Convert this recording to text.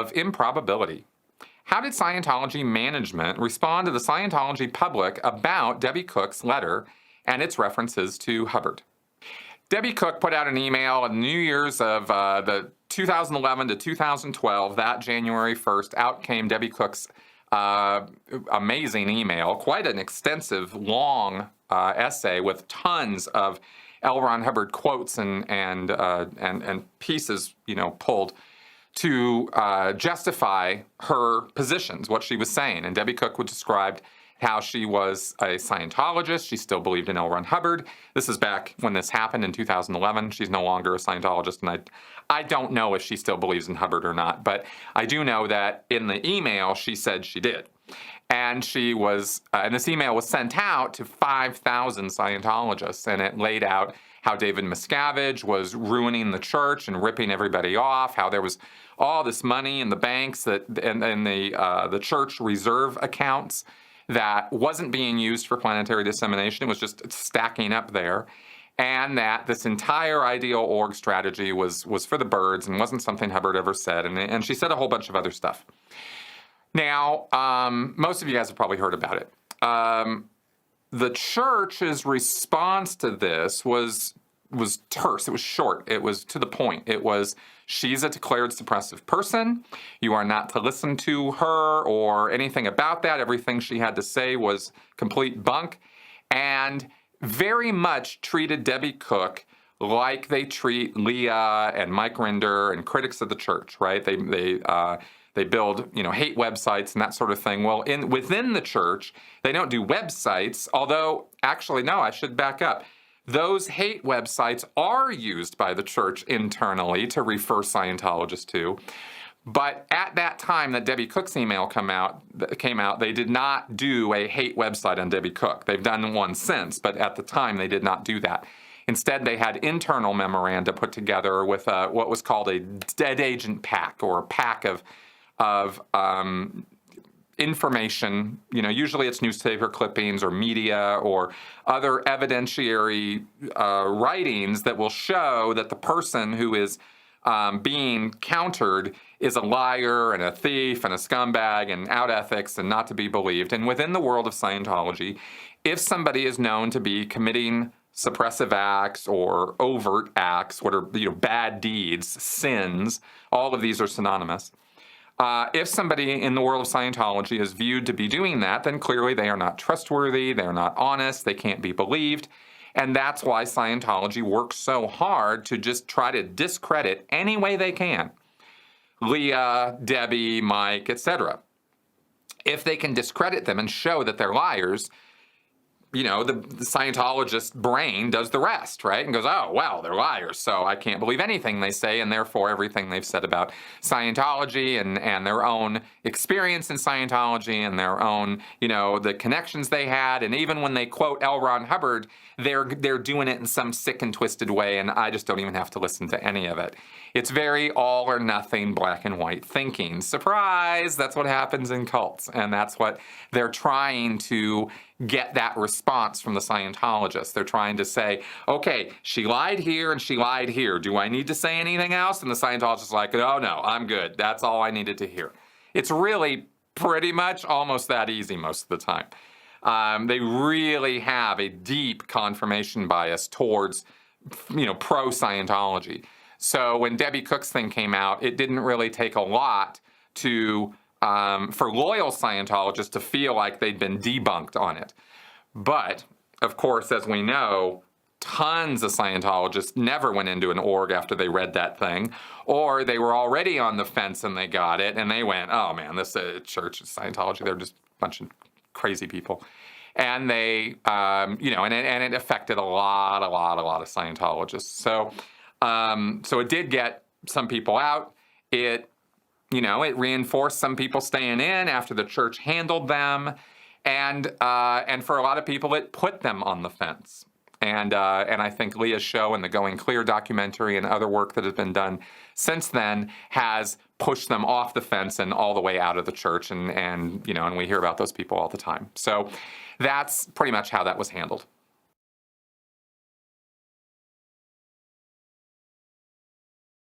of improbability. How did Scientology management respond to the Scientology public about Debbie Cook's letter and its references to Hubbard? Debbie Cook put out an email on New Year's of the 2011 to 2012. That January 1st, out came Debbie Cook's amazing email, quite an extensive, long essay with tons of L. Ron Hubbard quotes and pieces, pulled to justify her positions, what she was saying. And Debbie Cook would describe how she was a Scientologist. She still believed in L. Ron Hubbard. This is back when this happened in 2011. She's no longer a Scientologist, and I don't know if she still believes in Hubbard or not, but I do know that in the email she said she did. And she was, and this email was sent out to 5,000 Scientologists, and it laid out how David Miscavige was ruining the church and ripping everybody off, how there was all this money in the banks that and the church reserve accounts that wasn't being used for planetary dissemination. It was just stacking up there. And that this entire ideal org strategy was for the birds and wasn't something Hubbard ever said. And she said a whole bunch of other stuff. Now, most of you guys have probably heard about it. The church's response to this was terse. It was short. It was to the point. It was, she's a declared suppressive person. You are not to listen to her or anything about that. Everything she had to say was complete bunk. And very much treated Debbie Cook like they treat Leah and Mike Rinder and critics of the church, right? They build, hate websites and that sort of thing. Well, within the church, they don't do websites, although, actually, no, I should back up. Those hate websites are used by the church internally to refer Scientologists to. But at that time that Debbie Cook's email came out, they did not do a hate website on Debbie Cook. They've done one since, but at the time they did not do that. Instead, they had internal memoranda put together with what was called a dead agent pack, or a pack of information. Usually it's newspaper clippings or media or other evidentiary writings that will show that the person who is being countered is a liar and a thief and a scumbag and out ethics and not to be believed. And within the world of Scientology, if somebody is known to be committing suppressive acts or overt acts, what are bad deeds, sins, all of these are synonymous. If somebody in the world of Scientology is viewed to be doing that, then clearly they are not trustworthy, they're not honest, they can't be believed. And that's why Scientology works so hard to just try to discredit any way they can. Leah, Debbie, Mike, etc. If they can discredit them and show that they're liars, the Scientologist brain does the rest, right? And goes, oh, well, they're liars, so I can't believe anything they say, and therefore everything they've said about Scientology and their own experience in Scientology and their own, the connections they had, and even when they quote L. Ron Hubbard, they're doing it in some sick and twisted way, and I just don't even have to listen to any of it. It's very all or nothing, black and white thinking. Surprise! That's what happens in cults, and that's what they're trying to get that response from the Scientologists. They're trying to say, okay, she lied here and she lied here. Do I need to say anything else? And the Scientologist is like, oh no, I'm good. That's all I needed to hear. It's really pretty much almost that easy most of the time. They really have a deep confirmation bias towards, pro-Scientology. So when Debbie Cook's thing came out, it didn't really take a lot for loyal Scientologists to feel like they'd been debunked on it. But, of course, as we know, tons of Scientologists never went into an org after they read that thing, or they were already on the fence and they got it, and they went, oh man, this church is Scientology, they're just a bunch of crazy people. And they, and it affected a lot of Scientologists. So it did get some people out. It reinforced some people staying in after the church handled them, and for a lot of people, it put them on the fence. And I think Leah's show and the Going Clear documentary and other work that has been done since then has pushed them off the fence and all the way out of the church, and we hear about those people all the time. So that's pretty much how that was handled.